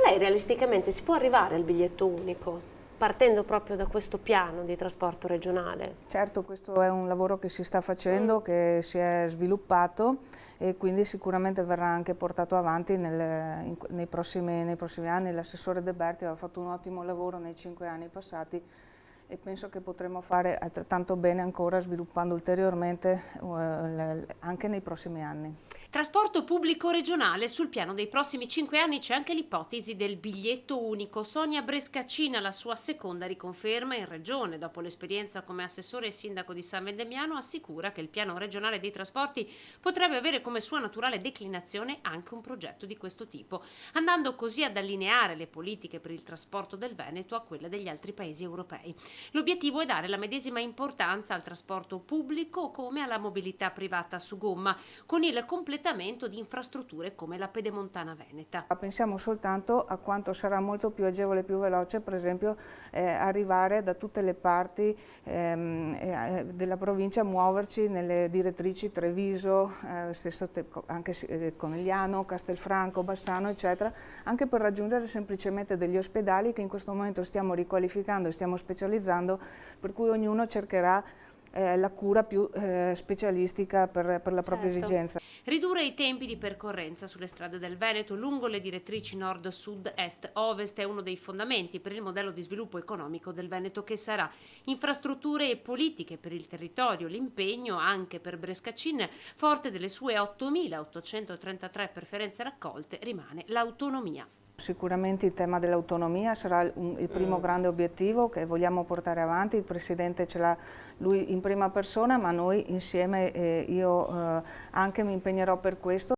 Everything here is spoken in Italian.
lei realisticamente si può arrivare al biglietto unico? Partendo proprio da questo piano di trasporto regionale? Certo, questo è un lavoro che si sta facendo, che si è sviluppato e quindi sicuramente verrà anche portato avanti nei prossimi anni. L'assessore De Berti aveva fatto un ottimo lavoro nei 5 anni passati e penso che potremo fare altrettanto bene ancora sviluppando ulteriormente anche nei prossimi anni. Trasporto pubblico regionale. Sul piano dei prossimi 5 anni c'è anche l'ipotesi del biglietto unico. Sonia Brescacina, la sua seconda riconferma in regione, dopo l'esperienza come assessore e sindaco di San Vendemiano, assicura che il piano regionale dei trasporti potrebbe avere come sua naturale declinazione anche un progetto di questo tipo, andando così ad allineare le politiche per il trasporto del Veneto a quelle degli altri paesi europei. L'obiettivo è dare la medesima importanza al trasporto pubblico come alla mobilità privata su gomma, con il completamento di infrastrutture come la pedemontana veneta. Pensiamo soltanto a quanto sarà molto più agevole e più veloce, per esempio, arrivare da tutte le parti della provincia, muoverci nelle direttrici Treviso, anche Conegliano, Castelfranco, Bassano, eccetera, anche per raggiungere semplicemente degli ospedali che in questo momento stiamo riqualificando e stiamo specializzando, per cui ognuno cercherà la cura più specialistica per la propria esigenza. Ridurre i tempi di percorrenza sulle strade del Veneto lungo le direttrici nord, sud, est, ovest è uno dei fondamenti per il modello di sviluppo economico del Veneto che sarà. Infrastrutture e politiche per il territorio, l'impegno anche per Brescacin, forte delle sue 8.833 preferenze raccolte, rimane l'autonomia. Sicuramente il tema dell'autonomia sarà il primo grande obiettivo che vogliamo portare avanti. Il Presidente ce l'ha lui in prima persona, ma noi insieme io anche mi impegnerò per questo.